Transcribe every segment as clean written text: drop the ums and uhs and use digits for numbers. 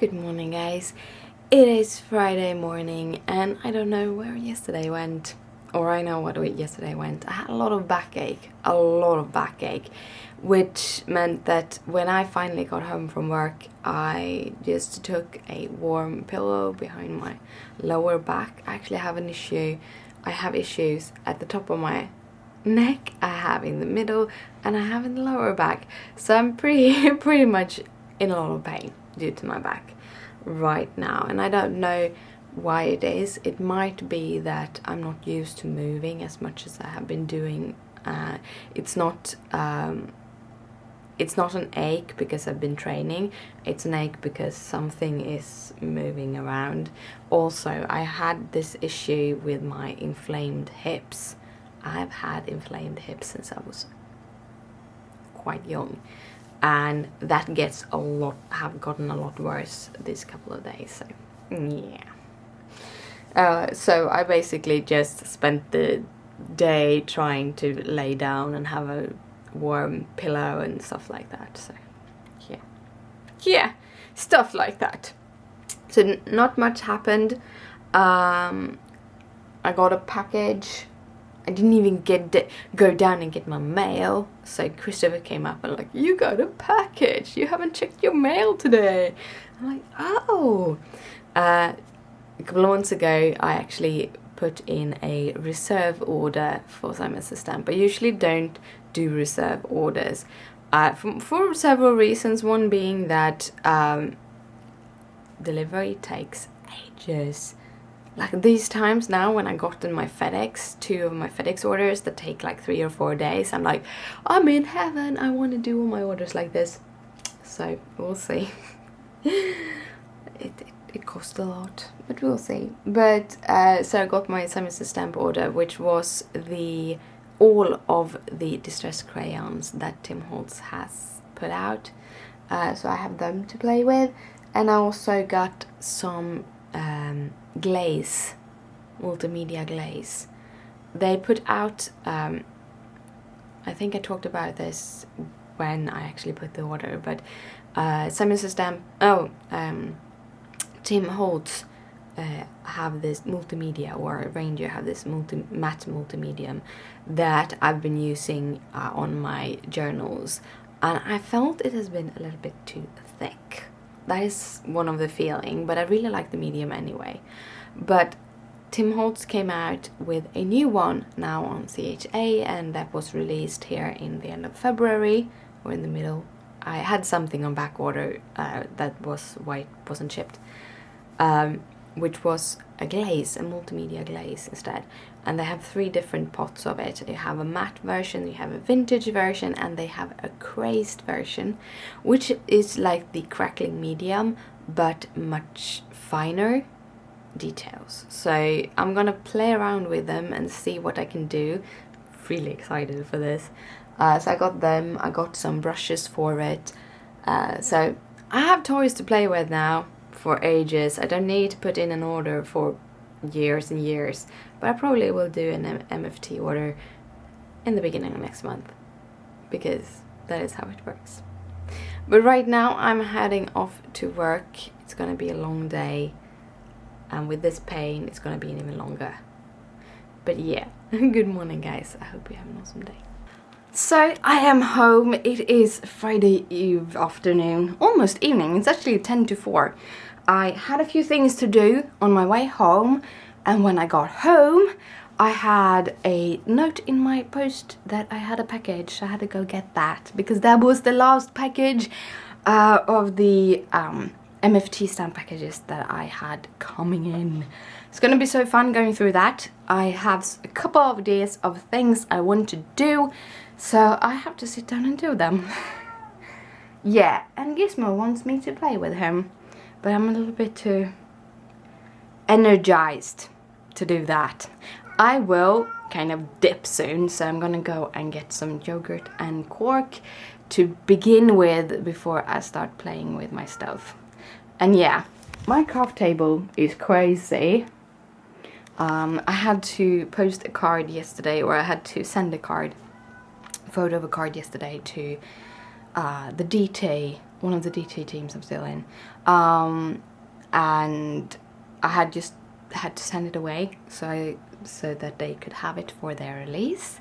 Good morning, guys. It is Friday morning and I don't know where yesterday went, or I know what yesterday went. I had a lot of backache, which meant that when I finally got home from work, I just took a warm pillow behind my lower back. I actually have an issue. I have issues at the top of my neck, I have in the middle, and I have in the lower back. So I'm pretty much in a lot of pain due to my back right now, and I don't know why it is. It might be that I'm not used to moving as much as I have been doing. It's not an ache because I've been training. It's an ache because something is moving around. Also, I had this issue with my inflamed hips. I've had inflamed hips since I was quite young, and that have gotten a lot worse this couple of days. So yeah. So I basically just spent the day trying to lay down and have a warm pillow and stuff like that. So yeah, stuff like that. So not much happened. I got a package. I didn't even go down and get my mail. So Christopher came up and like, you got a package. You haven't checked your mail today. I'm like, oh. A couple of months ago, I actually put in a reserve order for Simon Says Stamp. I usually don't do reserve orders for several reasons. One being that delivery takes ages. Like these times now when I got in my FedEx, 2 of my FedEx orders that take like 3 or 4 days, I'm like, I'm in heaven. I want to do all my orders like this. So we'll see. It cost a lot, but we'll see. But so I got my Simon Says Stamp order, which was all of the distress crayons that Tim Holtz has put out. So I have them to play with, and I also got some glaze, multimedia glaze. They put out, I think I talked about this when I actually put the order, but Simon Says Stamp, Tim Holtz have this multimedia, or Ranger have this matte multimedium that I've been using on my journals, and I felt it has been a little bit too thick. That is one of the feeling, but I really like the medium anyway. But Tim Holtz came out with a new one now on CHA, and that was released here in the end of February, or in the middle. I had something on back order that was white, wasn't shipped, which was a glaze, a multimedia glaze instead. And they have 3 different pots of it. You have a matte version, you have a vintage version, and they have a crazed version, which is like the crackling medium, but much finer details. So I'm gonna play around with them and see what I can do. Really excited for this. So I got them, I got some brushes for it. So I have toys to play with now for ages. I don't need to put in an order for years and years, but I probably will do an MFT order in the beginning of next month, because that is how it works. But right now I'm heading off to work. It's gonna be a long day, and with this pain it's gonna be even longer. But yeah, good morning guys, I hope you have an awesome day. So I am home. It is Friday Eve afternoon, almost evening. It's actually 10 to 4. I had a few things to do on my way home, and when I got home I had a note in my post that I had a package. I had to go get that because that was the last package of the MFT stamp packages that I had coming in. It's gonna be so fun going through that. I have a couple of days of things I want to do, so I have to sit down and do them. Yeah, and Gizmo wants me to play with him, but I'm a little bit too energized to do that. I will kind of dip soon, so I'm gonna go and get some yogurt and cork to begin with before I start playing with my stuff. And yeah, my craft table is crazy. I had to post a card yesterday, or I had to send a photo of a card yesterday to the DT one of the DT teams I'm still in, and I had to send it away so that they could have it for their release.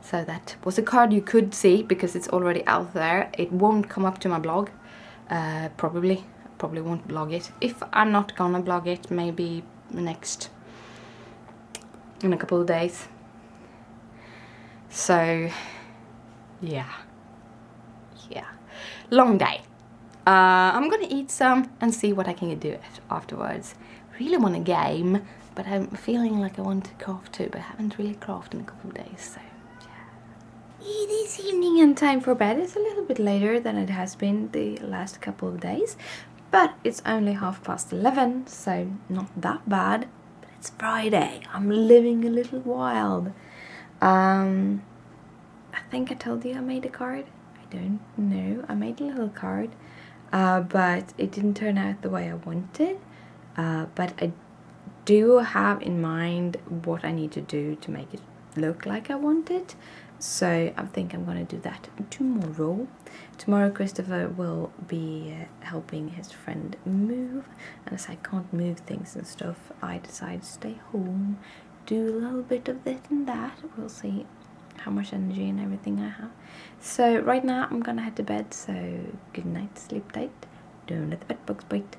So that was a card you could see because it's already out there. It won't come up to my blog, probably won't blog it. If I'm not gonna blog it, maybe in a couple of days. So yeah, long day. I'm gonna eat some and see what I can do afterwards. Really want a game, but I'm feeling like I want to craft too, but I haven't really crafted in a couple of days, so yeah. It is evening and time for bed. It's a little bit later than it has been the last couple of days, but it's only 11:30, so not that bad. But it's Friday. I'm living a little wild. I think I told you I made a card. I don't know. I made a little card, but it didn't turn out the way I wanted. But I do have in mind what I need to do to make it look like I want it. So I think I'm gonna do that tomorrow. Tomorrow Christopher will be helping his friend move, and as I can't move things and stuff, I decided to stay home, do a little bit of this and that. We'll see how much energy and everything I have. So right now I'm gonna head to bed, so good night, sleep tight, don't let the bed bugs bite.